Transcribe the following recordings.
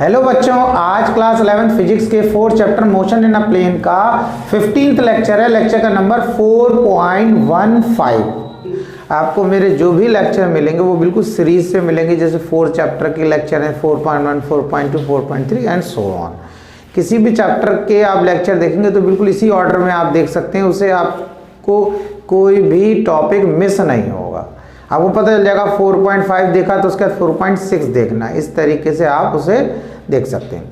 Hello बच्चों, आज class 11 physics के 4th chapter motion in a plane का 15th लेक्चर है। लेक्चर का नंबर 4.15। आपको मेरे जो भी लेक्चर मिलेंगे वो बिल्कुल सीरीज से मिलेंगे, जैसे 4th चैप्टर के लेक्चर हैं 4.1, 4.2, 4.3 एंड सो ऑन। किसी भी चैप्टर के आप लेक्चर देखेंगे तो बिल्कुल इसी ऑर्डर में आप देख सकते हैं, उसे आपको कोई भी टॉपिक मिस नहीं होगा। आपको पता चल जाएगा 4.5 देखा तो उसके बाद 4.6 देखना, इस तरीके से आप उसे देख सकते हैं।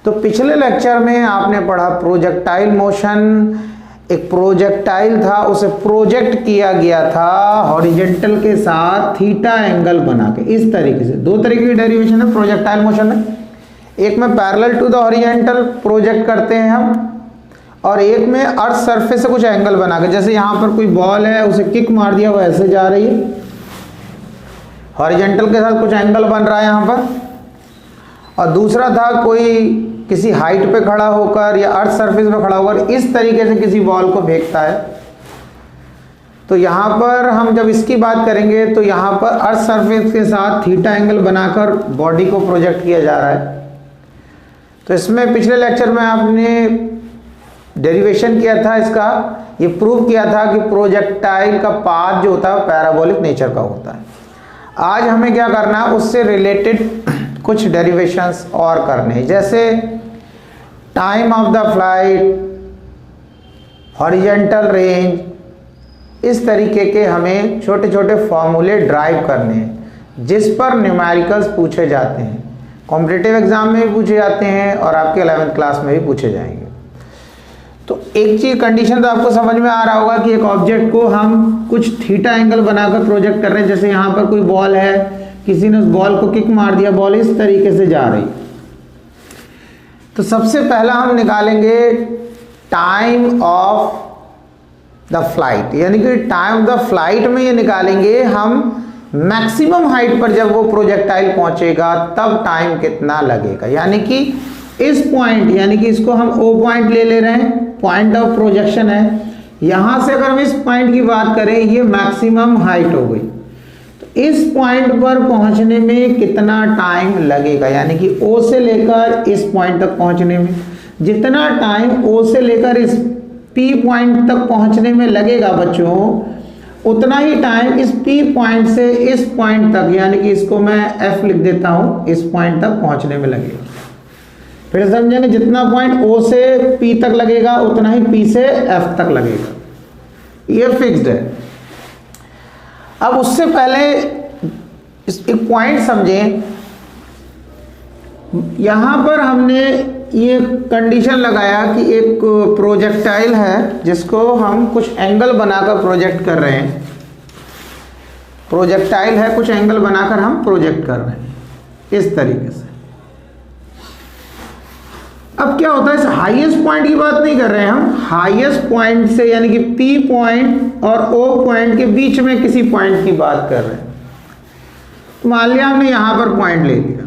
तो पिछले लेक्चर में आपने पढ़ा प्रोजेक्टाइल मोशन। एक प्रोजेक्टाइल था, उसे प्रोजेक्ट किया गया था हॉरिजॉन्टल के साथ थीटा एंगल बना के, इस तरीके से। दो तरीके की डेरिवेशन है प्रोजेक्टाइल मोशन में, एक में parallel to the horizontal project करते हैं हम, और एक में अर्थ सरफेस से कुछ एंगल बना के, जैसे यहाँ पर कोई बॉल है उसे किक मार दिया वो ऐसे जा रही है, हॉरिजॉन्टल के साथ कुछ एंगल बन रहा है यहाँ पर। और दूसरा था कोई किसी हाइट पे खड़ा होकर या अर्थ सरफेस पे खड़ा होकर इस तरीके से किसी बॉल को फेंकता है। तो यहाँ पर हम जब इसकी बात करेंगे तो यहाँ पर अर्थ सरफेस के साथ थीटा एंगल बनाकर बॉडी को प्रोजेक्ट किया जा रहा है। तो इसमें पिछले लेक्चर में आपने डेरिवेशन किया था इसका, ये प्रूव किया था कि प्रोजेक्टाइल का पाथ जो होता है पैराबोलिक नेचर का होता है। आज हमें क्या करना है, उससे रिलेटेड कुछ डेरिवेशंस और करने हैं, जैसे time of the flight, horizontal range, इस तरीके के हमें छोटे छोटे फॉर्मूले ड्राइव करने हैं जिस पर न्यूमेरिकल्स पूछे जाते हैं। कॉम्पिटिटिव एग्जाम में भी पूछे जाते हैं और आपके 11th क्लास में भी पूछे जाएंगे। तो एक चीज कंडीशन तो आपको समझ में आ रहा होगा कि एक ऑब्जेक्ट को हम कुछ थीटा एंगल बनाकर प्रोजेक्ट कर रहे हैं। जैसे यहाँ पर कोई बॉल है, किसी ने उस बॉल को किक मार दिया, बॉल इस तरीके से जा रही। तो सबसे पहला हम निकालेंगे टाइम ऑफ द फ्लाइट, यानी कि टाइम ऑफ द फ्लाइट में ये निकालेंगे हम मैक्सिमम हाइट पर जब वो प्रोजेक्टाइल पहुंचेगा तब टाइम कितना लगेगा। यानी कि इस पॉइंट, यानी कि इसको हम O पॉइंट ले रहे हैं, पॉइंट ऑफ प्रोजेक्शन है। यहां से अगर हम इस पॉइंट की बात करें, ये मैक्सिमम हाइट हो गई, तो इस पॉइंट पर पहुंचने में कितना टाइम लगेगा, यानी कि O से लेकर इस पॉइंट तक पहुंचने में जितना टाइम O से लेकर इस P पॉइंट तक पहुंचने में लगेगा बच्चों, उतना ही टाइम इस P पॉइंट से इस पॉइंट तक, यानी कि इसको मैं F लिख देता हूं, इस पॉइंट तक पहुंचने में लगेगा। फिर समझेंगे, जितना पॉइंट O से P तक लगेगा उतना ही P से F तक लगेगा, ये फिक्स्ड है। अब उससे पहले एक पॉइंट समझें, यहां पर हमने ये कंडीशन लगाया कि एक प्रोजेक्टाइल है जिसको हम कुछ एंगल बनाकर प्रोजेक्ट कर रहे हैं। प्रोजेक्टाइल है, कुछ एंगल बनाकर हम प्रोजेक्ट कर रहे हैं इस तरीके से। अब क्या होता है, इस हाईएस्ट पॉइंट की बात नहीं कर रहे हैं हम, हाईएस्ट पॉइंट से यानी कि P पॉइंट और O पॉइंट के बीच में किसी पॉइंट की बात कर रहे हैं। तो मान लिया हमने यहां पर पॉइंट ले लिया।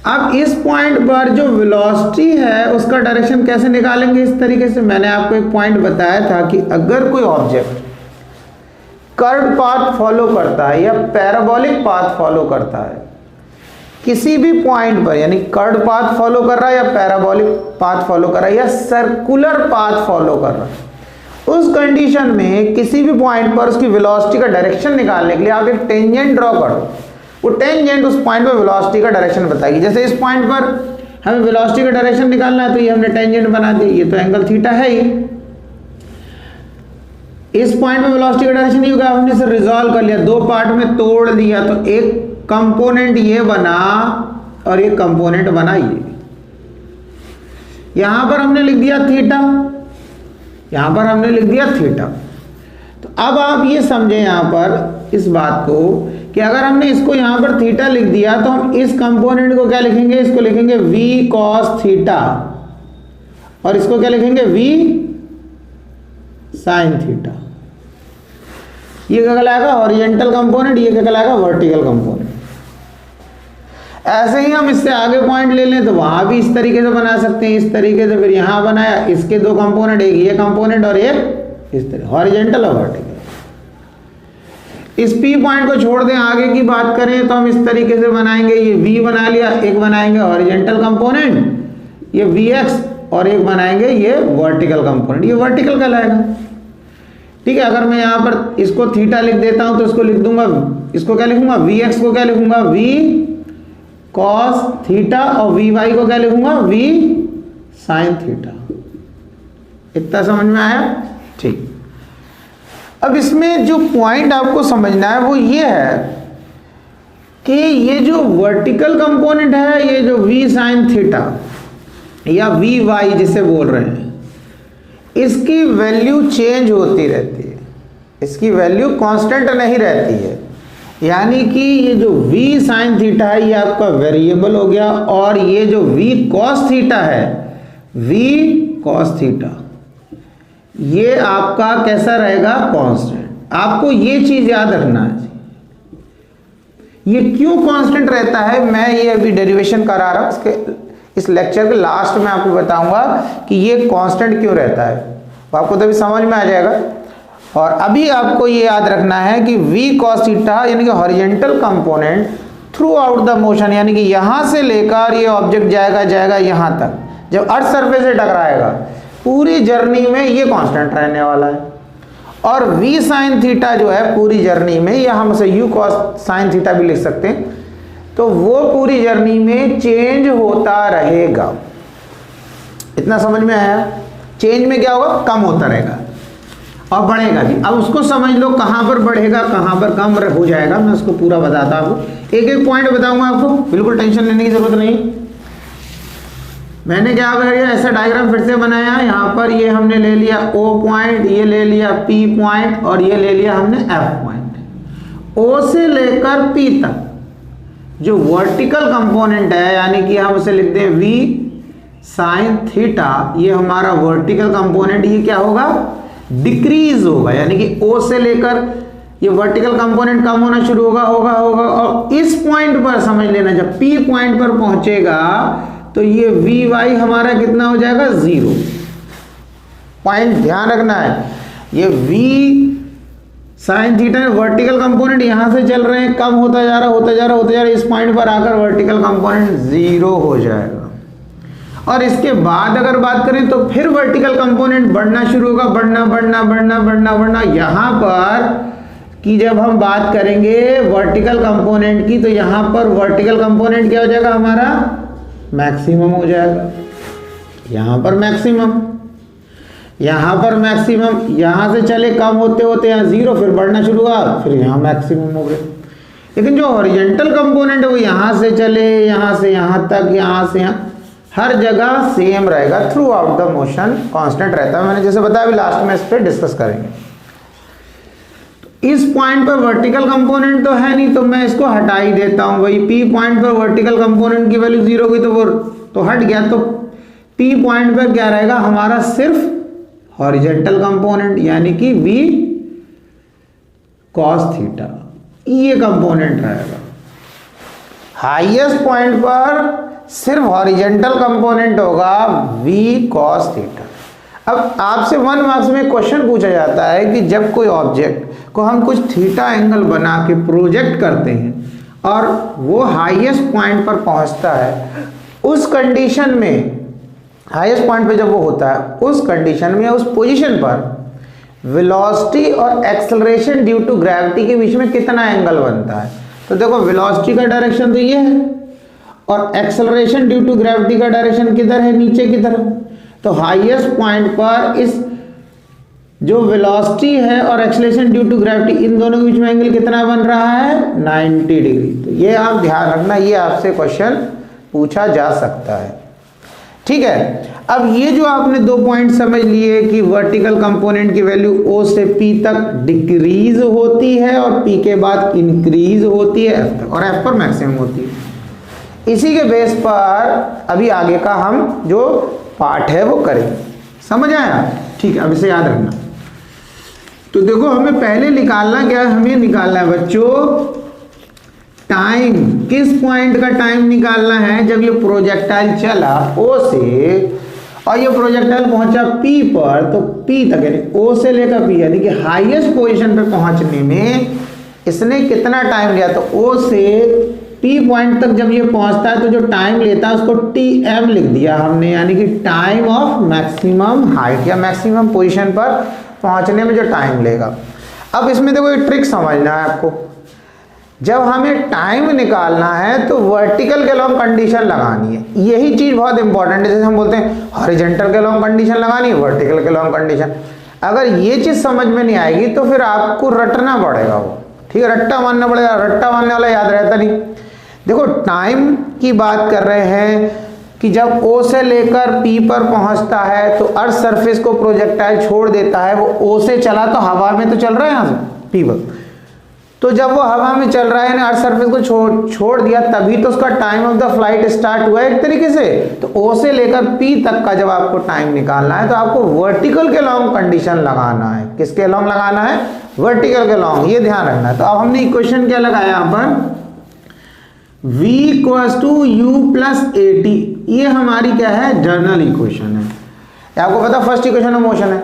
अब इस पॉइंट पर जो वेलोसिटी है उसका डायरेक्शन कैसे निकालेंगे, इस तरीके से। मैंने आपको एक पॉइंट बताया था कि अगर कोई ऑब्जेक्ट कर्व पाथ फॉलो करता है या पैराबोलिक पाथ फॉलो करता है किसी भी पॉइंट पर, यानी कर्व पाथ फॉलो कर रहा है या पैराबोलिक पाथ फॉलो कर रहा है या सर्कुलर पाथ फॉलो कर रहा है, उस कंडीशन में किसी भी पॉइंट पर उसकी वेलोसिटी का डायरेक्शन निकालने के लिए आप एक टेंजेंट ड्रॉ करो। वो टेंजेंट उस पॉइंट पर वेलोसिटी का डायरेक्शन बताएगी। जैसे इस पॉइंट पर हमें वेलोसिटी का डायरेक्शन निकालना है तो ये हमने टेंजेंट बना दिया, ये तो एंगल थीटा है ही। इस पॉइंट में वेलोसिटी का डायरेक्शन नहीं होगा, हमने इसे रिजॉल्व कर लिया, दो पार्ट में तोड़ दिया, तो एक कंपोनेंट ये बना और ये कंपोनेंट बना ये। यहां पर हमने लिख दिया थीटा, यहां पर हमने लिख दिया थीटा। तो अब आप ये समझें यहां पर इस बात को कि अगर हमने इसको यहां पर थीटा लिख दिया तो हम इस कंपोनेंट को क्या लिखेंगे, इसको लिखेंगे V cos थीटा, और इसको क्या लिखेंगे V sin थीटा। ये क्या कहलाएगा, हॉरिजॉन्टल कंपोनेंट, ये क्या कहलाएगा, वर्टिकल कंपोनेंट। ऐसे ही हम इससे आगे पॉइंट ले लें तो वहां भी इस तरीके से बना सकते हैं, इस तरीके से। फिर यहां बनाया, इसके दो कंपोनेंट, एक ये कंपोनेंट और एक इस तरह, हॉरिजॉन्टल और वर्टिकल। इस P पॉइंट को छोड़ दें, आगे की बात करें तो हम इस तरीके से बनाएंगे, ये V बना लिया, एक बनाएंगे हॉरिजॉन्टल कंपोनेंट ये Vx, और एक बनाएंगे ये वर्टिकल कंपोनेंट, ये वर्टिकल कहलाएगा। ठीक है, अगर मैं यहाँ पर इसको थीटा लिख देता हूं तो इसको लिख दूंगा, इसको क्या लिखूंगा, Vx को क्या लिखूंगा, V cos थीटा, और Vy को क्या लिखूंगा, V sin थीटा। इतना समझ में आया? ठीक। अब इसमें जो पॉइंट आपको समझना है वो ये है कि ये जो वर्टिकल कंपोनेंट है, ये जो V sin थीटा या Vy जिसे बोल रहे हैं, इसकी वैल्यू चेंज होती रहती है, इसकी वैल्यू कांस्टेंट नहीं रहती है। यानी कि ये जो V sin थीटा है ये आपका वेरिएबल हो गया, और ये जो V cos थीटा है, V cos थीटा, ये आपका कैसा रहेगा, कांस्टेंट। आपको ये चीज याद रखना है। ये क्यों कांस्टेंट रहता है, मैं ये अभी डेरिवेशन करा रहा हूं, इसके इस लेक्चर के लास्ट में आपको बताऊंगा कि ये कांस्टेंट क्यों रहता है, तो आपको तभी समझ में आ जाएगा। और अभी आपको ये याद रखना है कि V cos थीटा यानी कि horizontal component through out the motion, यानी कि यहां से लेकर ये ऑब्जेक्ट जाएगा यहां तक, जब अर्थ सरफेस से टकराएगा, पूरी जर्नी में ये कांस्टेंट रहने वाला है। और V sin थीटा जो है पूरी जर्नी में, या हम उसे U cos sin थीटा भी लिख सकते हैं, तो वो पूरी जर्नी में चेंज होता रहेगा। इतना समझ में आया? चेंज में क्या होगा, कम होता रहेगा और बढ़ेगा भी। अब उसको समझ लो, कहां पर बढ़ेगा कहां पर कम हो जाएगा, मैं उसको पूरा बताता हूं, एक एक पॉइंट बताऊंगा आपको, बिल्कुल टेंशन लेने की जरूरत नहीं। मैंने क्या किया, ऐसा डायग्राम फिर से बनाया, यहाँ पर ये हमने ले लिया O पॉइंट, ये ले लिया P पॉइंट, और ये ले लिया हमने F पॉइंट। O से लेकर P तक जो वर्टिकल कंपोनेंट है, यानी कि हम उसे लिखते हैं V sin थीटा, ये हमारा वर्टिकल कंपोनेंट, ये क्या होगा, डिक्रीज होगा। यानी कि O से लेकर ये वर्टिकल कंपोनेंट कम होना शुरू होगा। और इस पॉइंट पर समझ लेना, जब P पॉइंट पर पहुंचेगा तो ये Vy हमारा कितना हो जाएगा, 0। पॉइंट ध्यान रखना है, ये V sin theta vertical component यहां से चल रहे हैं, कम होता जा रहा, इस पॉइंट पर आकर वर्टिकल कंपोनेंट 0 हो जाएगा। और इसके बाद अगर बात करें तो फिर वर्टिकल कंपोनेंट बढ़ना शुरू होगा, बढ़ना। यहां पर कि जब हम बात करेंगे वर्टिकल कंपोनेंट की, तो यहां पर वर्टिकल कंपोनेंट क्या हो जाएगा, हमारा मैक्सिमम हो जाएगा। यहां पर मैक्सिमम, यहां से चले कम होते यहाँ 0, फिर बढ़ना शुरू हुआ, फिर यहाँ मैक्सिमम हो गया। लेकिन जो हॉरिजॉन्टल कंपोनेंट है वो यहां से चले, यहां से यहां तक, यहां से यहाँ, हर जगह सेम रहेगा, through out the motion constant रहता है। मैंने जैसे बताया, अभी लास्ट में इस पर डिस्कस करेंगे। तो इस पॉइंट पर वर्टिकल कंपोनेंट तो है नहीं, तो मैं इसको हटा ही देता हूं। वही P पॉइंट पर वर्टिकल कंपोनेंट की वैल्यू 0 हुई तो वो तो हट गया, तो P पॉइंट पर क्या रहेगा हमारा, सिर्फ हॉरिजॉन्टल कंपोनेंट, यानी कि V cos थीटा, ये कंपोनेंट रहेगा। हाईएस्ट पॉइंट पर सिर्फ हॉरिजॉन्टल कंपोनेंट होगा V cos थीटा। अब आपसे 1 मार्क्स में क्वेश्चन पूछा जाता है कि जब कोई ऑब्जेक्ट को हम कुछ थीटा एंगल बना के प्रोजेक्ट करते हैं और वो हाईएस्ट पॉइंट पर पहुंचता है, उस कंडीशन में, हाईएस्ट पॉइंट पे जब वो होता है, उस कंडीशन में, उस पोजीशन पर वेलोसिटी और एक्सेलरेशन ड्यू टू ग्रेविटी के बीच में कितना एंगल बनता है। तो देखो, वेलोसिटी का डायरेक्शन तो ये है, और एक्सेलरेशन ड्यू टू ग्रेविटी का डायरेक्शन किधर है, नीचे की तरफ। तो हाईएस्ट पॉइंट पर इस जो वेलोसिटी है और एक्सेलरेशन ड्यू टू ग्रेविटी, इन दोनों के बीच में एंगल कितना बन रहा है, 90 डिग्री। तो ये आप ध्यान रखना, ये आपसे क्वेश्चन पूछा जा सकता है। ठीक है, अब ये जो आपने 2 पॉइंट समझ लिए कि वर्टिकल कंपोनेंट की वैल्यू O से P तक डिक्रीज होती है और P के बाद इंक्रीज होती है F तक, और F पर मैक्सिमम होती है। इसी के बेस पर अभी आगे का हम जो पार्ट है वो करेंगे। समझ आया? ठीक है, अब इसे याद रखना। तो देखो, हमें पहले निकालना क्या है, हमें निकालना है बच्चों टाइम। किस पॉइंट का टाइम निकालना है, जब ये प्रोजेक्टाइल चला O से और ये प्रोजेक्टाइल पहुंचा P पर, तो P तक, यानी O से लेकर P, यानी कि हाईएस्ट पोजीशन पे पहुंचने में इसने कितना टाइम लिया, तो ओ से पी पॉइंट तक जब ये पहुंचता है तो जो टाइम लेता है उसको टी एम लिख दिया हमने, यानी कि टाइम ऑफ मैक्सिमम हाइट या मैक्सिमम पोजीशन पर पहुंचने में जो टाइम लेगा। अब इसमें देखो एक ट्रिक समझना है आपको, जब हमें टाइम निकालना है तो वर्टिकल के लॉन्ग कंडीशन लगानी है, यही चीज बहुत इंपॉर्टेंट है। जैसे हम बोलते हैं हॉरिजॉन्टल के लॉन्ग कंडीशन लगानी है, वर्टिकल के लॉन्ग कंडीशन, अगर ये चीज समझ में नहीं आएगी तो फिर आपको रटना पड़ेगा वो, ठीक है, रट्टा मारना पड़ेगा, रट्टा मारने वाला याद रहता नहीं। देखो टाइम की बात कर रहे हैं कि जब O से लेकर P पर पहुंचता है तो अर्थ सरफेस को प्रोजेक्टाइल छोड़ देता है, वो O से चला तो हवा में तो चल रहा है यहाँ से P पर, तो जब वो हवा में चल रहा है ना अर्थ सरफेस को छोड़ दिया, तभी तो उसका time of the flight start हुआ एक तरीके से। तो O से लेकर P तक का जब आपको टाइम निकालना है तो आपको वर्टिकल के लॉन्ग कंडीशन लगाना है। किसके लॉन्ग लगाना है? वर्टिकल के लॉन्ग, ये ध्यान रखना है। तो अब हमने इक्वेशन क्या लगाया यहाँ पर, v equals to u plus a t, ये हमारी क्या है? जर्नल इक्वेशन है। आपको पता फर्स्ट इक्वेशन ऑफ मोशन है।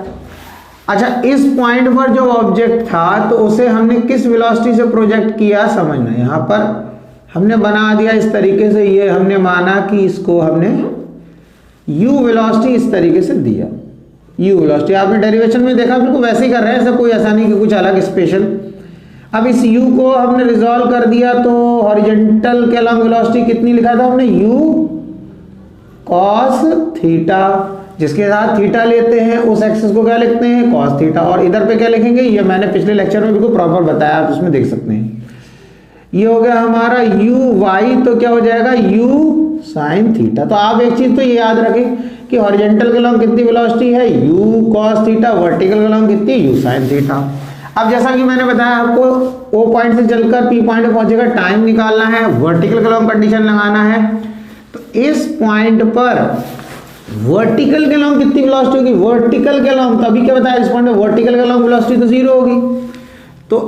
अच्छा, इस पॉइंट पर जो ऑब्जेक्ट था तो उसे हमने किस वेलोसिटी से प्रोजेक्ट किया समझना। यहाँ पर हमने बना दिया इस तरीके से, ये हमने माना कि इसको हमने u वेलोसिटी इस तरीके से दिया, u वेलोसिटी आपने डेरिवेशन में देखा, बिल्कुल वैसे ही कर रहे हैं, ऐसा कोई ऐसा नहीं कि कुछ अलग स्पेशल। अब इस u को हमने रिजॉल्व कर दिया तो हॉरिजॉन्टल के लॉन्ग वेलोसिटी कितनी लिखा था हमने? u cos थीटा, जिसके साथ थीटा लेते हैं उस एक्सिस को क्या लिखते हैं? cos theta. और इधर पे क्या लिखेंगे? ये मैंने पिछले लेक्चर में बिल्कुल प्रॉपर बताया, आप उसमें देख सकते हैं। ये हो गया हमारा u y, तो क्या हो जाएगा? u sin theta. तो आप एक चीज तो ये याद रखें कि हॉरिजॉन्टल के लॉन्ग कितनी वेलोसिटी है? u cos थीटा, वर्टिकल के लॉन्ग कितनी? u sin theta. अब जैसा कि मैंने बताया आपको O पॉइंट से चलकर P पॉइंट पे पहुंचेगा, टाइम निकालना है, वर्टिकल के लॉन्ग कंडीशन लगाना है। तो इस पॉइंट पर वर्टिकल के लॉन्ग कितनी वेलोसिटी होगी? वर्टिकल के लॉन्ग, तभी क्या बताया इस पॉइंट पे वर्टिकल के लॉन्ग वेलोसिटी तो 0 होगी। तो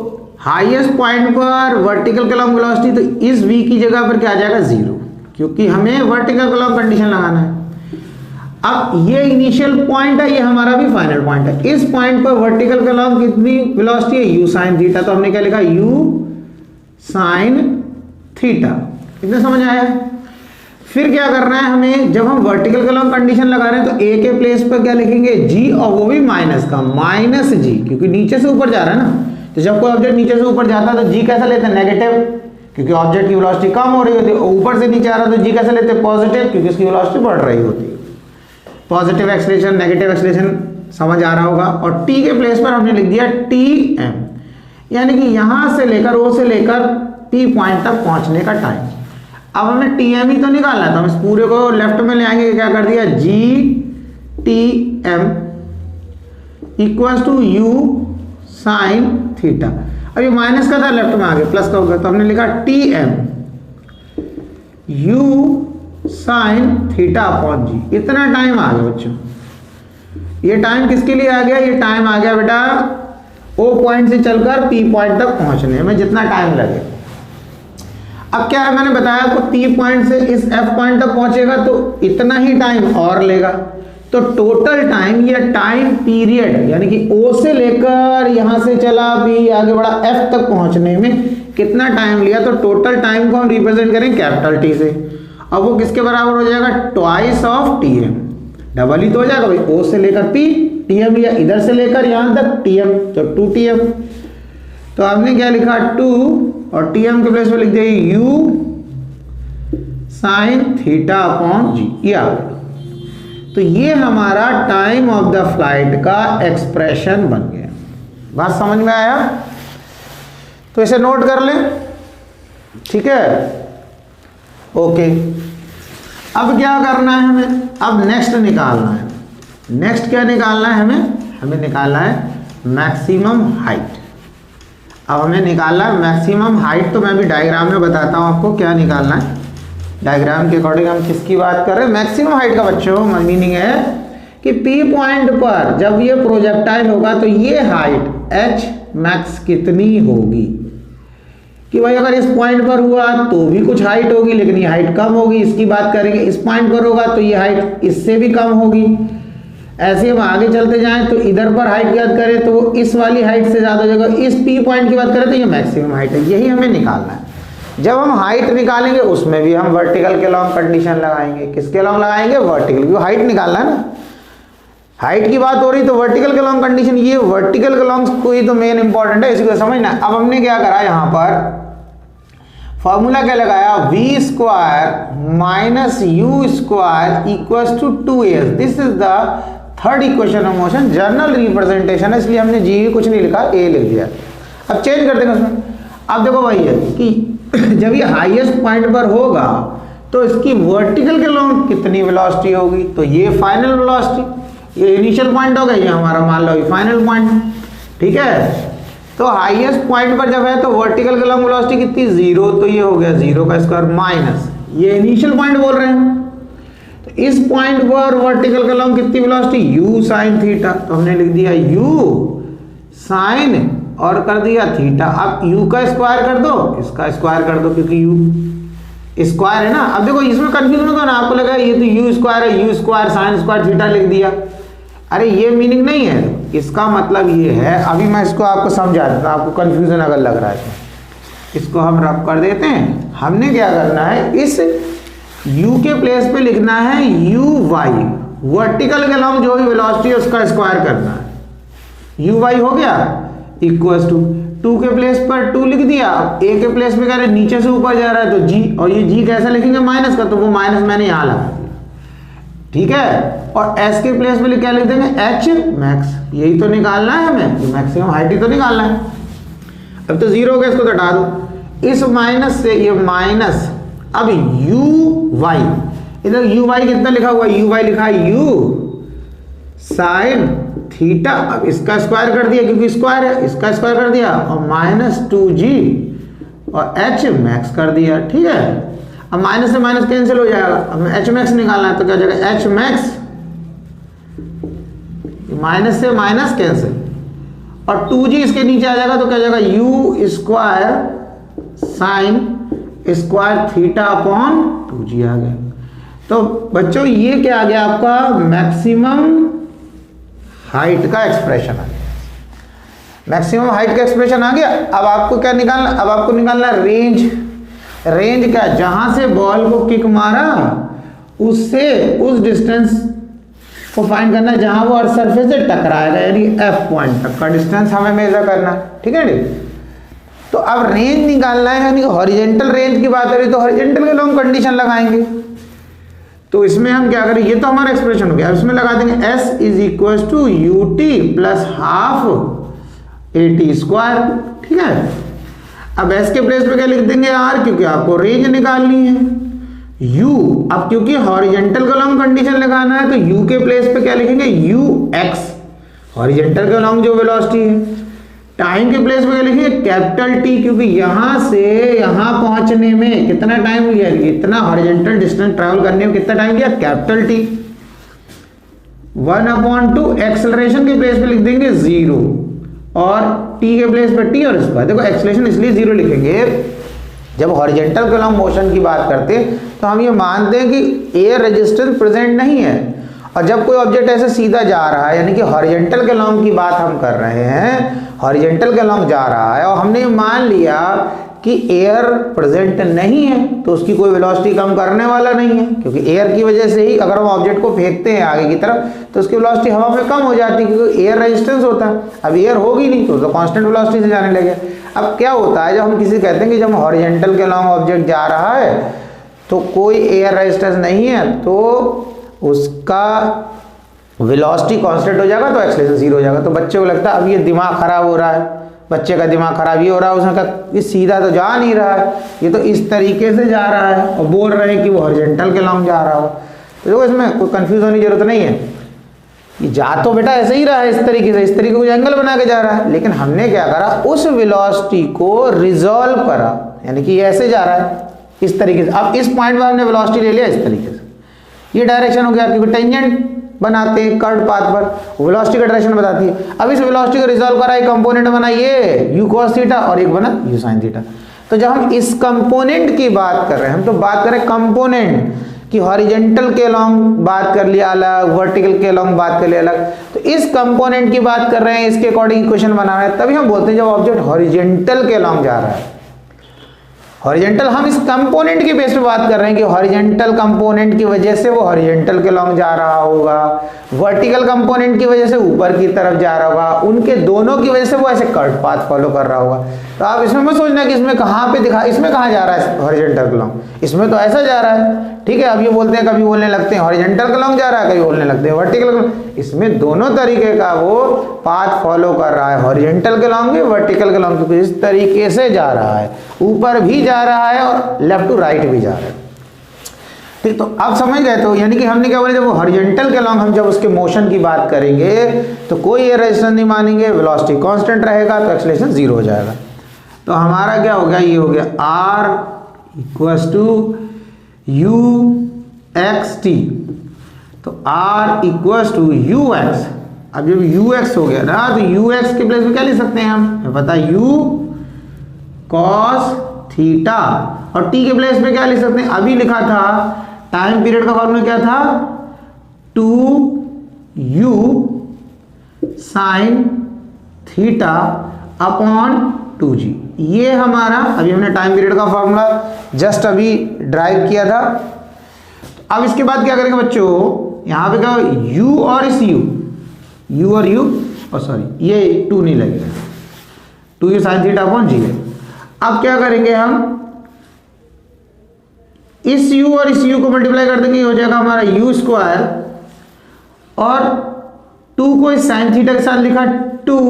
हाईएस्ट पॉइंट पर वर्टिकल के लॉन्ग वेलोसिटी, तो इस v की जगह पर क्या आ जाएगा? 0, क्योंकि हमें वर्टिकल के लॉन्ग कंडीशन लगाना है। अब ये इनिशियल पॉइंट है, ये हमारा भी फाइनल पॉइंट है। इस पॉइंट पर वर्टिकल के लॉन्ग कितनी वेलोसिटी है? u sin theta. तो हमने क्या लिखा? u sin theta. कितने समझ आया? फिर क्या करना है हमें, जब हम वर्टिकल के लॉन्ग कंडीशन लगा रहे हैं तो a के प्लेस पर क्या लिखेंगे? g, और वो भी माइनस का, माइनस g, क्योंकि नीचे से ऊपर जा रहा है ना। तो जब कोई ऑब्जेक्ट नीचे से ऊपर जाता है तो g कैसा लेते हैं? नेगेटिव, क्योंकि ऑब्जेक्ट की वेलोसिटी कम हो रही होती है। ऊपर से नीचे आ रहा है तो g कैसे लेते हैं? पॉजिटिव, क्योंकि उसकी वेलोसिटी बढ़ रही होती है। पॉजिटिव एक्सेलरेशन, नेगेटिव एक्सेलरेशन समझ आ रहा होगा। और t के प्लेस पर हमने लिख दिया tm, यानी कि यहां से लेकर O से लेकर P पॉइंट तक पहुंचने का टाइम। अब हमें tm ही तो निकालना है, तो हम इस पूरे को लेफ्ट में ले आएंगे। क्या कर दिया? gtm equals to u sin theta. अब ये माइनस का था, लेफ्ट में आ गया, प्लस का हो गया, तो हमने लिखा tm u sine theta upon g. इतना टाइम आ गया बच्चों। ये टाइम किसके लिए आ गया? ये टाइम आ गया बेटा O पॉइंट से चलकर P पॉइंट तक पहुंचने में जितना टाइम लगे। अब क्या है, मैंने बताया आपको P पॉइंट से इस F पॉइंट तक पहुंचेगा तो इतना ही टाइम और लेगा। तो टोटल टाइम या टाइम पीरियड, यानी कि O से लेकर यहां से चला भी आगे बढ़ा F तक पहुंचने में कितना टाइम लिया, तो टोटल टाइम को हम रिप्रेजेंट करें कैपिटल T से। अब वो किसके बराबर हो जाएगा? ट्वाइस ऑफ tm, डबल ही तो हो जाएगा भाई। O से लेकर P, tm लिया, इधर से लेकर यहां तक tm, तो 2tm। तो आपने क्या लिखा? 2, और tm के प्लेस पे लिख दिया u sin theta upon g, ये आ गया। तो ये हमारा टाइम ऑफ द फ्लाइट का एक्सप्रेशन बन गया। बात समझ में आया? तो इसे नोट कर लें, ठीक है, ओके। अब क्या करना है हमें? अब नेक्स्ट निकालना है। नेक्स्ट क्या निकालना है हमें? हमें निकालना है मैक्सिमम हाइट। अब हमें निकालना है मैक्सिमम हाइट, तो मैं भी डायग्राम में बताता हूँ आपको क्या निकालना है। डायग्राम के अकॉर्डिंग हम किसकी बात कर रहे हैं? मैक्सिमम हाइट का बच्चों मीनिंग है कि P पॉइंट पर जब ये प्रोजेक्टाइल होगा तो ये हाइट h मैक्स कितनी होगी, कि भाई अगर इस पॉइंट पर हुआ तो भी कुछ हाइट होगी, लेकिन ये हाइट कम होगी, इसकी बात करेंगे। इस पॉइंट पर होगा तो ये हाइट इससे भी कम होगी। ऐसे ही हम आगे चलते जाएं तो इधर पर हाइट याद करें तो वो इस वाली हाइट से ज़्यादा हो जाएगा। इस पी पॉइंट की बात करें तो ये मैक्सिमम हाइट है, यही हमें निकालना है। जब हम हाइट निकालेंगे उसमें भी हम वर्टिकल के लॉन्ग कंडीशन लगाएंगे। किसके लॉन्ग लगाएंगे? वर्टिकल, क्योंकि हाइट निकालना है ना। हाइट की बात हो रही तो वर्टिकल के लॉन्ग कंडीशन, ये वर्टिकल के लॉन्ग कोई तो मेन इंपॉर्टेंट है, इसी को समझना। अब हमने क्या करा यहाँ पर फॉर्मूला क्या लगाया, v square minus u square equals to 2as। This is the third equation of motion, general representation है, इसलिए हमने जी कुछ नहीं लिखा, ए लिख दिया। अब चेंज कर देंगे उसमें। अब देखो भाई है कि जब ये हाईएस्ट पॉइंट पर होगा तो इसकी वर्टिकल के लॉन्ग कितनी वेलोसिटी होगी, तो ये फाइनल वेलोसिटी, ये इनिशियल पॉइंट होगा, ये हमारा मान लो ये फाइनल पॉइंट, ठीक है। तो हाईएस्ट पॉइंट पर जब है तो वर्टिकल के लॉन्ग वेलोसिटी कितनी, 0, तो ये हो गया 0 का स्क्वायर माइनस ये इनिशियल पॉइंट बोल रहे हैं, तो इस पॉइंट पर वर्टिकल के लॉन्ग कितनी वेलोसिटी, u sin थीटा, तो हमने लिख दिया u sin और कर दिया थीटा। अब u का स्क्वायर कर दो, इसका स्क्वायर कर दो, क्योंकि u स्क्वायर है ना। अब देखो इसमें कंफ्यूजन होगा ना, आपको लगा ये तो u स्क्वायर है, u square sin square theta लिख दिया, अरे ये मीनिंग नहीं है, इसका मतलब ये है। अभी मैं इसको आपको समझा देता हूं, आपको कंफ्यूजन अगर लग रहा है तो इसको हम रब कर देते हैं। हमने क्या करना है, इस u के प्लेस पे लिखना है uy, वर्टिकल के लॉन्ग जो भी वेलोसिटी है उसका स्क्वायर करना है, uy हो गया इक्वल्स टू 2 के प्लेस पर 2 लिख दिया, a के प्लेस पे कह रहे नीचे से ऊपर जा रहा है तो g, और ये g कैसा लिखेंगे माइनस का, तो वो माइनस मैंने यहाँ लगा दिया, ठीक है। और s के प्लेस पे क्या लिख देंगे h मैक्स, यही तो निकालना है हमें, मैक्सिमम हाइट ही तो निकालना है। अब तो 0 हो गया, इसको तो हटा दो, इस माइनस से ये माइनस, अब uy, इधर uy कितना लिखा हुआ है, uy लिखा है u sin थीटा। अब इसका स्क्वायर कर दिया क्योंकि स्क्वायर है, इसका स्क्वायर कर दिया और माइनस 2g और h मैक्स कर दिया, ठीक है। अब माइनस से माइनस कैंसिल हो जाएगा, अब h मैक्स निकालना है तो क्या जाएगा h मैक्स, माइनस से माइनस कैंसिल, और 2g इसके नीचे आ जाएगा तो क्या जाएगा u square sine square theta upon 2g आ गया। तो बच्चों ये क्या आ गया आपका मैक्सिमम हाइट का एक्सप्रेशन आ गया, मैक्सिमम हाइट का एक्सप्रेशन आ गया। अब आपको क्या निकालना, अब आपको निकालना रेंज। रेंज क्या, जहां से बॉल को किक मारा उससे उस डिस्टेंस को फाइंड करना है जहां वो अर्थ सरफेस से टकराएगा, यानी F पॉइंट तक का डिस्टेंस हमें मेजर करना है, ठीक है नी। तो अब रेंज निकालना है, यानी हॉरिजेंटल रेंज की बात करें तो हॉरिजेंटल के लॉन्ग कंडीशन लगाएंगे। तो इसमें हम क्या करें, ये तो हमारा एक्सप्रेशन हो गया, इसमें लगा देंगे s is equal to ut plus half at square, ठीक है। अब s के प्लेस पे क्या लिख देंगे r, क्योंकि आपको रेंज निकालनी है। u, अब क्योंकि हॉरिजेंटल के लॉन्ग कंडीशन लगाना है तो u के प्लेस पे क्या लिखेंगे ux, हॉरिजेंटल के लॉन्ग जो वेलोसिटी है। टाइम के प्लेस पे क्या लिखेंगे कैपिटल T, क्योंकि यहां से यहां पहुंचने में कितना टाइम लिया, इतना हॉरिजेंटल डिस्टेंस ट्रैवल करने में कितना टाइम लिया, कैपिटल T। 1/2 एक्सेलरेशन के प्लेस पे लिख देंगे 0 और t के प्लेस पे t और स्क्वायर। देखो एक्सेलरेशन इसलिए 0 लिखेंगे, जब हॉरिजेंटल के लॉन्ग मोशन की बात करते हैं तो हम ये मानते हैं कि एयर रेजिस्टेंस प्रेजेंट नहीं है, और जब कोई ऑब्जेक्ट ऐसे सीधा जा रहा है, यानी कि हॉरिजेंटल के लॉन्ग की बात हम कर रहे हैं, हॉरिजेंटल के लॉन्ग जा रहा है और हमने मान लिया कि एयर प्रेजेंट नहीं है, तो उसकी कोई वेलोसिटी कम करने वाला नहीं है, क्योंकि एयर की वजह से ही अगर हम ऑब्जेक्ट को फेंकते हैं आगे की तरफ तो उसकी वेलोसिटी हवा में कम हो जाती है, क्योंकि एयर रेजिस्टेंस होता है। अब एयर होगी नहीं तो कांस्टेंट वेलोसिटी से जाने लगे। अब क्या होता है, जब हम किसी कहते हैं कि जब हॉरिजेंटल के लॉन्ग ऑब्जेक्ट जा रहा है तो कोई एयर रेजिस्टेंस नहीं है, तो उसका वेलोसिटी कांस्टेंट हो जाएगा, तो एक्सेलरेशन 0 हो जाएगा। तो बच्चे को लगता है अब ये दिमाग खराब हो रहा है, बच्चे का दिमाग खराब ये हो रहा है, उसने कहा ये सीधा तो जा नहीं रहा है, ये तो इस तरीके से जा रहा है, और बोल रहे हैं कि वो हॉरिजेंटल के लॉन्ग जा रहा हो। तो देखो इसमें कोई कंफ्यूज होने की जरूरत नहीं है, ये जा तो बेटा ऐसे ही रहा है, इस तरीके से, इस तरीके को एंगल बना के जा रहा है, लेकिन हमने क्या करा, उस वेलोसिटी को रिजॉल्व करा, यानी कि ये ऐसे जा रहा है इस तरीके से। अब इस पॉइंट पर हमने वेलोसिटी ले लिया इस तरीके से, ये डायरेक्शन हो गया, क्योंकि टेंजेंट बनाते हैं कर्व पाथ पर, वेलोसिटी का डायरेक्शन बताती है। अब इस वेलोसिटी को रिजॉल्व करा, एक कंपोनेंट बना ये u cos थीटा और एक बना u sin थीटा। तो जब हम इस कंपोनेंट की बात कर रहे हैं, हम तो बात करें कंपोनेंट, कि हॉरिजेंटल के लॉन्ग बात कर लिया अलग, वर्टिकल के लॉन्ग बात कर लिया अलग। तो इस कंपोनेंट की बात कर रहे हैं, इसके अकॉर्डिंग इक्वेशन बना रहे हैं, तभी हम बोलते हैं जब ऑब्जेक्ट हॉरिजेंटल के लॉन्ग जा रहा है। हॉरिजेंटल, हम इस कंपोनेंट के बेस पे बात कर रहे हैं कि हॉरिजेंटल कंपोनेंट की वजह से वो हॉरिजेंटल के लॉन्ग जा रहा होगा, वर्टिकल कंपोनेंट की वजह से ऊपर की तरफ जा रहा होगा, उनके दोनों की वजह से वो ऐसे कर्व पाथ फॉलो कर रहा होगा। तो आप इसमें मत सोचना कि इसमें कहाँ पे दिखा, इसमें कहाँ जा रहा है हॉरिजेंटल के लॉन्ग, इसमें तो ऐसा जा रहा है, ठीक है। अब ये बोलते हैं, कभी बोलने लगते हैं हॉरिजेंटल के लॉन्ग जा रहा है, कभी बोलने लगते हैं वर्टिकल के लॉन्ग। इसमें दोनों तरीके का वो पाथ फॉलो कर रहा है, हॉरिजेंटल के लॉन्ग भी, वर्टिकल के लॉन्ग भी, इस तरीके से जा रहा है, ऊपर भी जा रहा है और लेफ्ट टू राइट भी जा रहा है, ठीक। तो आप समझ गए। तो यानी कि हमने क्या बोले, जब वो हॉरिजेंटल के लॉन्ग, हम जब उसके मोशन की बात करेंगे तो कोई ये रेजिस्टेंस नहीं मानेंगे, वेलोसिटी कांस्टेंट रहेगा, तो एक्सेलरेशन 0 हो जाएगा। तो हमारा क्या हो गया, ये हो गया r equals to u x t. तो r equals to u x. अब जब यू एक्स हो गया ना, तो यू एक्स के प्लेस में क्या लिख सकते हैं हम, पता है, u cos थीटा, और t के प्लेस में क्या लिख सकते हैं, अभी लिखा था टाइम पीरियड का फॉर्मूला क्या था, 2u sin theta upon 2g। ये हमारा अभी हमने टाइम पीरियड का फॉर्मूला जस्ट अभी ड्राइव किया था। अब इसके बाद क्या करेंगे बच्चों, यहां पे क्या, u और इस u और u, और सॉरी ये 2 नहीं लगेगा, 2u sin theta upon g है। अब क्या करेंगे, हम इस u और इस u को मल्टीप्लाई कर देंगे, हो जाएगा हमारा u स्क्वायर, और 2 को इस साइन थीटा के साथ लिखा 2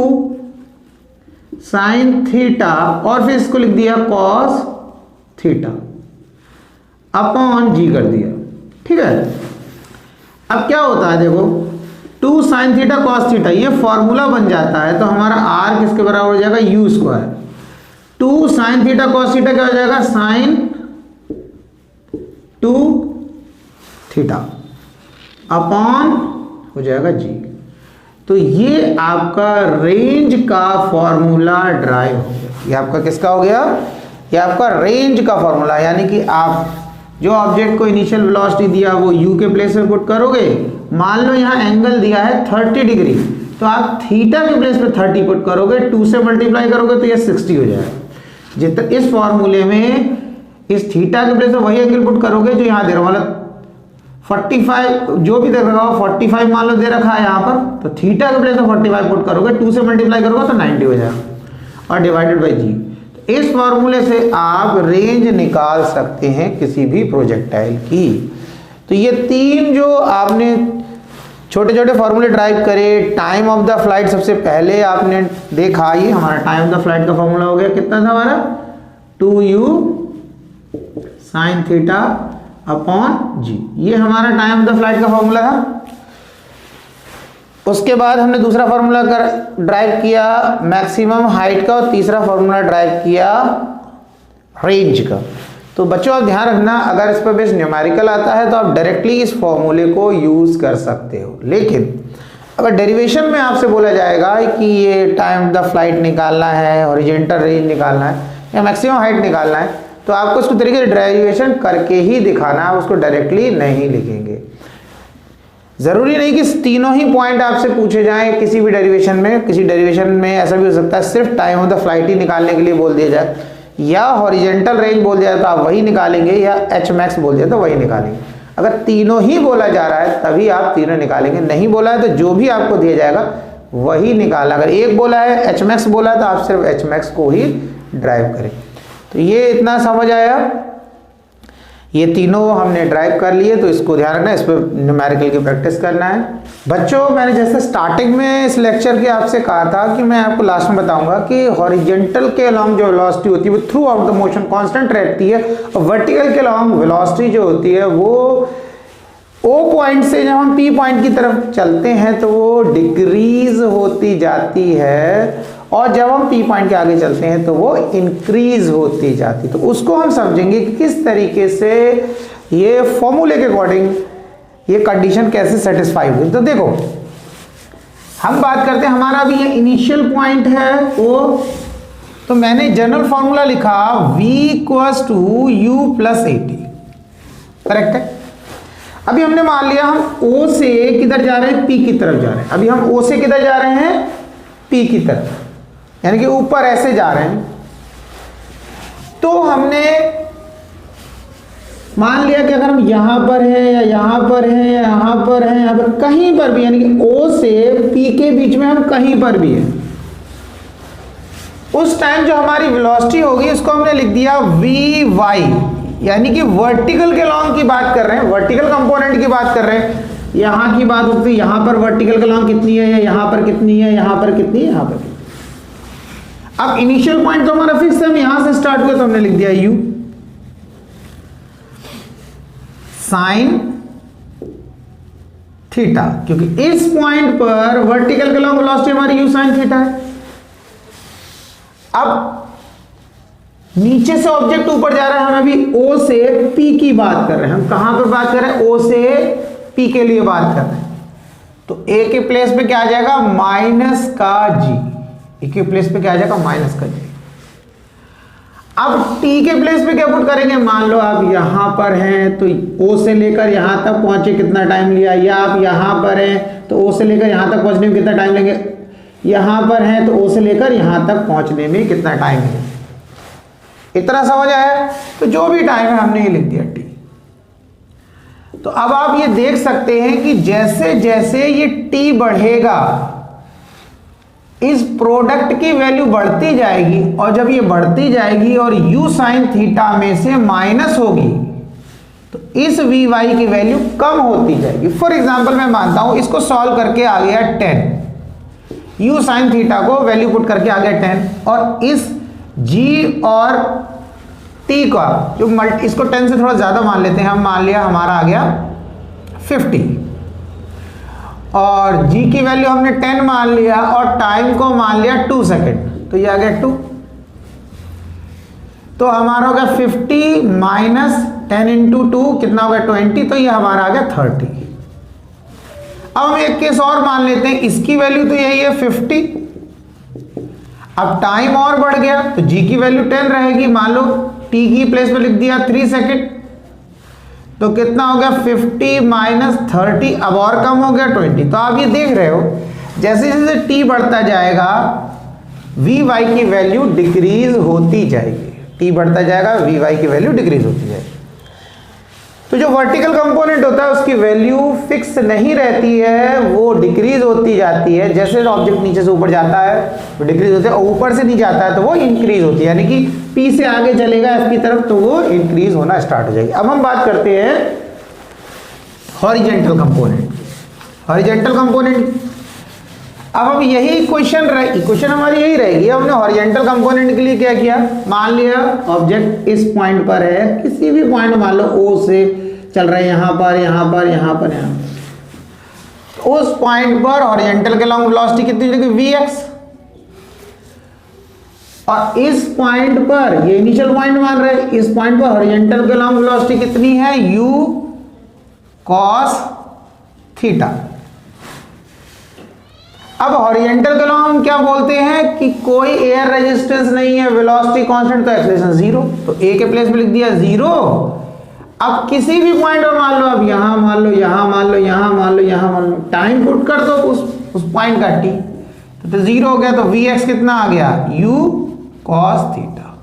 साइन थीटा, और फिर इसको लिख दिया कॉस थीटा अपॉन जी कर दिया, ठीक है। अब क्या होता है, देखो 2 साइन थीटा कॉस थीटा, ये फॉर्मूला बन जाता है, तो हमारा r किसके बराबर हो जाएगा, u square. 2 sine theta cos theta क्या हो जाएगा, साइन 2 थीटा अपॉन हो जाएगा जी। तो ये आपका रेंज का फॉर्मूला ड्राइव हो गया। ये आपका किसका हो गया, ये आपका रेंज का फॉर्मूला, यानी कि आप जो ऑब्जेक्ट को इनिशियल वेलोसिटी दिया वो u के प्लेस में पुट करोगे। मान लो यहाँ एंगल दिया है 30 डिग्री, तो आप थीटा के प्लेस में 30 पुट करोगे, 2 से मल्टीप्लाई करोगे तो ये 60 हो जाएगा। जितना इस फॉर्मूले में इस थीटा के प्लेस में वही एंगल पुट करोगे जो यहाँ दे रहा, मतलब 45 जो भी दे रखा हो, 45 मान लो दे रखा है यहाँ पर, तो थीटा के प्लेस में 45 पुट करोगे, 2 से मल्टीप्लाई करोगे तो 90 हो जाएगा, और डिवाइडेड बाई जी। तो इस फॉर्मूले से आप रेंज निकाल सकते हैं किसी भी प्रोजेक्टाइल की। तो ये 3 जो आपने छोटे छोटे फॉर्मूले ड्राइव करे, टाइम ऑफ द फ्लाइट सबसे पहले आपने देखा, ये हमारा टाइम ऑफ द फ्लाइट का फॉर्मूला हो गया, कितना था हमारा, 2u साइन थीटा अपॉन जी, ये हमारा टाइम ऑफ द फ्लाइट का फॉर्मूला था। उसके बाद हमने दूसरा फॉर्मूला ड्राइव किया मैक्सिमम हाइट का, और तीसरा फॉर्मूला ड्राइव किया रेंज का। तो बच्चों आप ध्यान रखना, अगर इस पर बेस न्यूमेरिकल आता है तो आप डायरेक्टली इस फॉर्मूले को यूज कर सकते हो, लेकिन अगर डेरिवेशन में आपसे बोला जाएगा कि ये टाइम ऑफ द फ्लाइट निकालना है, हॉरिजॉन्टल रेंज निकालना है, या मैक्सिमम हाइट निकालना है, तो आपको उसको तरीके से डेरिवेशन करके ही दिखाना है, उसको डायरेक्टली नहीं लिखेंगे। जरूरी नहीं कि तीनों ही पॉइंट आपसे पूछे जाएं किसी भी डेरिवेशन में। किसी डेरिवेशन में ऐसा भी हो सकता है सिर्फ टाइम ऑफ द फ्लाइट ही निकालने के लिए बोल दिया जाए, या हॉरिजॉन्टल रेंज बोल दिया जाए तो आप वही निकालेंगे, या एच मैक्स बोल दिया तो वही निकालेंगे। अगर तीनों ही बोला जा रहा है तभी आप तीनों निकालेंगे, नहीं बोला है तो जो भी आपको दिया जाएगा वही निकालना। अगर एक बोला है, एच मैक्स बोला है, तो आप सिर्फ एच मैक्स को ही ड्राइव करें। तो ये इतना समझ आया, ये तीनों हमने ड्राइव कर लिए, तो इसको ध्यान रखना, इस पर न्यूमेरिकल की प्रैक्टिस करना है। बच्चों मैंने जैसे स्टार्टिंग में इस लेक्चर के आपसे कहा था कि मैं आपको लास्ट में बताऊंगा कि हॉरिजॉन्टल के अलॉन्ग जो वेलोसिटी होती है वो through out the motion constant रहती है, और वर्टिकल के अलॉन्ग वेलोसिटी जो होती है वो O पॉइंट से जब हम P पॉइंट की तरफ चलते हैं तो वो डिक्रीज होती जाती है, और जब हम P पॉइंट के आगे चलते हैं तो वो इंक्रीज होती जाती। तो उसको हम समझेंगे कि किस तरीके से ये फॉर्मूले के अकॉर्डिंग ये कंडीशन कैसे सेटिस्फाई हुई। तो देखो हम बात करते हैं, हमारा अभी ये इनिशियल पॉइंट है वो, तो मैंने जनरल फॉर्मूला लिखा v = u + at, करेक्ट है। अभी हमने मान लिया हम O से किधर जा रहे हैं, P की तरफ जा रहे हैं। अभी हम O से किधर जा रहे हैं, P की तरफ, यानी कि ऊपर ऐसे जा रहे हैं। तो हमने मान लिया कि अगर हम यहां पर हैं या यहां पर हैं या यहां पर हैं, यहाँ पर कहीं पर भी, यानी कि O से P के बीच में हम कहीं पर भी हैं, उस टाइम जो हमारी वेलोसिटी होगी उसको हमने लिख दिया Vy, यानी कि वर्टिकल के लॉन्ग की बात कर रहे हैं, वर्टिकल कंपोनेंट की बात कर रहे हैं। यहां की बात होती है, यहां पर वर्टिकल के लॉन्ग कितनी है, या यहां पर कितनी है, यहां पर कितनी है, यहां पर कितनी। अब इनिशियल पॉइंट तो हमारा फिक्स है, हम यहां से स्टार्ट हुए तो हमने लिख दिया u साइन थीटा, क्योंकि इस पॉइंट पर वर्टिकल के लॉन्ग वेलोसिटी हमारी u साइन थीटा है। अब नीचे से ऑब्जेक्ट ऊपर जा रहा है, हम अभी O से P की बात कर रहे हैं। हम कहां पर बात कर रहे हैं, O से P के लिए बात कर रहे हैं। तो A के प्लेस पे क्या आ जाएगा, माइनस का G, A के प्लेस पे क्या आ जाएगा, माइनस का G। अब T के प्लेस पे क्या पुट करेंगे, मान लो आप यहां पर हैं तो O से लेकर यहां तक पहुंचे कितना टाइम लिया, या आप यहां पर हैं तो O से लेकर यहां तक पहुंचने में कितना टाइम लेंगे, यहां पर हैं तो O से लेकर यहां तक पहुंचने में कितना टाइम लेंगे। इतना समझ आया, तो जो भी टाइम है हमने ये लिख दिया T। तो अब आप ये देख सकते हैं कि जैसे जैसे ये T बढ़ेगा इस प्रोडक्ट की वैल्यू बढ़ती जाएगी, और जब ये बढ़ती जाएगी और u साइन थीटा में से माइनस होगी तो इस Vy की वैल्यू कम होती जाएगी। फॉर एग्जांपल मैं मानता हूं इसको सॉल्व करके आ गया 10, u साइन थीटा को वैल्यू पुट करके आ गया 10, और इस G और T का जो इसको 10 से थोड़ा ज्यादा मान लेते हैं, हम मान लिया हमारा आ गया 50, और G की वैल्यू हमने 10 मान लिया और टाइम को मान लिया 2 सेकेंड, तो ये आ गया 2। तो हमारा हो गया 50 माइनस 10 इंटू 2 कितना हो गया 20, तो ये हमारा आ गया 30। अब हम एक केस और मान लेते हैं, इसकी वैल्यू तो यही है 50, अब टाइम और बढ़ गया तो G की वैल्यू 10 रहेगी, मान लो T की प्लेस पे लिख दिया 3 सेकेंड, तो कितना हो गया 50 माइनस 30, अब और कम हो गया 20। तो आप ये देख रहे हो जैसे जैसे T बढ़ता जाएगा Vy की वैल्यू डिक्रीज होती जाएगी, T बढ़ता जाएगा Vy की वैल्यू डिक्रीज होती जाएगी। तो जो वर्टिकल कंपोनेंट होता है उसकी वैल्यू फिक्स नहीं रहती है, वो डिक्रीज होती जाती है। जैसे ऑब्जेक्ट नीचे से ऊपर जाता है वो डिक्रीज होती है, और ऊपर से नीचे आता है तो वो इंक्रीज होती है, यानी कि P से आगे चलेगा F की तरफ तो वो इंक्रीज होना स्टार्ट हो जाएगी। अब हम बात करते हैं हॉरिजेंटल कंपोनेंट। हॉरिजेंटल कंपोनेंट, अब हम यही इक्वेशन हमारी यही रहेगी। हमने हॉरिजेंटल कंपोनेंट के लिए क्या किया, मान लिया ऑब्जेक्ट इस पॉइंट पर है, किसी भी पॉइंट मान लो O से चल रहे हैं, यहां पर यहां पर यहां पर यहां पर, उस पॉइंट पर हॉरिजेंटल के लॉन्ग वेलोसिटी कितनी होगी Vx, और इस पॉइंट पर ये इनिशियल पॉइंट मान रहे हैं, इस पॉइंट पर हॉरिजेंटल के लॉन्ग वेलोसिटी कितनी है u cos थीटा। अब हॉरिजेंटल के लॉ हम क्या बोलते हैं कि कोई एयर रेजिस्टेंस नहीं है, वेलोसिटी कांस्टेंट, तो एक्सेलरेशन 0, तो A के प्लेस में लिख दिया 0। अब किसी भी पॉइंट पर मान लो, अब यहां मान लो, यहां मान लो, यहां मान लो, यहां मान लो, टाइम पुट कर दो उस पॉइंट का T, तो 0 हो गया, तो Vx कितना आ गया u cos थीटा।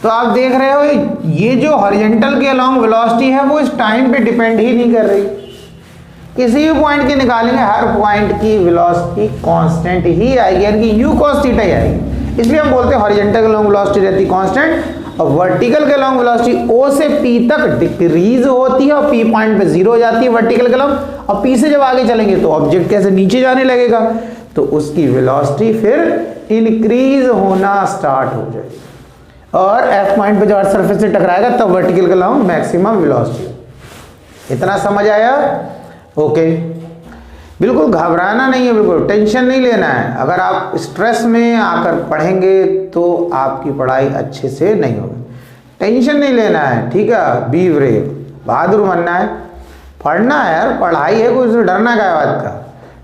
तो आप देख रहे हो ये जो हॉरिजेंटल के अलोंग वेलोसिटी है वो इस टाइम पे डिपेंड ही नहीं कर रही, किसी भी पॉइंट की निकालेंगे हर पॉइंट की वेलोसिटी कांस्टेंट ही आएगी, यानी कि u cos थीटा ही आएगी। इसलिए हम बोलते हैं हॉरिजेंटल के लॉन्ग वेलोसिटी रहती कांस्टेंट, और वर्टिकल के लॉन्ग वेलोसिटी O से P तक डिक्रीज होती है और P पॉइंट पे 0 हो जाती है वर्टिकल के लॉन्ग, और P से जब आगे चलेंगे तो ऑब्जेक्ट कैसे नीचे जाने लगेगा, तो उसकी वेलोसिटी फिर इंक्रीज होना स्टार्ट हो जाएगी, और F पॉइंट पे जब अर्थ सरफेस से टकराएगा तब वर्टिकल के लॉन्ग मैक्सिमम वेलोसिटी। इतना समझ आया? ओके, बिल्कुल घबराना नहीं है, बिल्कुल टेंशन नहीं लेना है। अगर आप स्ट्रेस में आकर पढ़ेंगे तो आपकी पढ़ाई अच्छे से नहीं होगी, टेंशन नहीं लेना है, ठीक है। बी ब्रेव, बहादुर बनना है, पढ़ना है यार, पढ़ाई है, कोई डरना क्या बात का,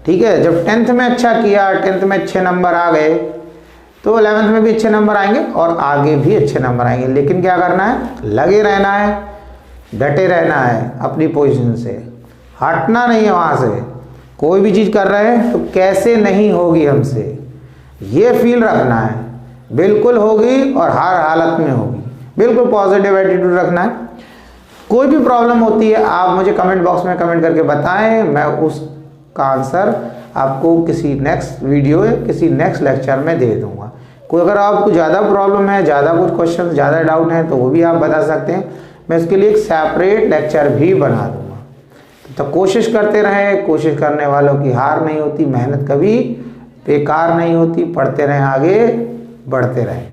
ठीक है। जब 10th में अच्छा किया, 10th में अच्छे नंबर आ गए तो 11th में भी अच्छे नंबर आएंगे और आगे भी अच्छे नंबर आएंगे, लेकिन क्या करना है, लगे रहना है, डटे रहना है अपनी पोजीशन से, हटना नहीं है वहाँ से। कोई भी चीज़ कर रहे हैं तो कैसे नहीं होगी हमसे, ये फील रखना है। बिल्कुल होगी और हर हालत में होगी। बिल्कुल पॉजिटिव एटीट्यूड रखना है। कोई भी प्रॉब्लम होती है आप मुझे कमेंट बॉक्स में कमेंट करके बताएं, मैं उसका आंसर आपको किसी नेक्स्ट वीडियो या किसी नेक्स्ट लेक्चर में दे दूंगा। कोई अगर आपको ज़्यादा प्रॉब्लम है, ज़्यादा कुछ क्वेश्चन, ज़्यादा डाउट है तो वो भी आप बता सकते हैं, मैं इसके लिए एक सेपरेट लेक्चर भी बना दूंगा। तो कोशिश करते रहें, कोशिश करने वालों की हार नहीं होती, मेहनत कभी बेकार नहीं होती। पढ़ते रहें, आगे बढ़ते रहें।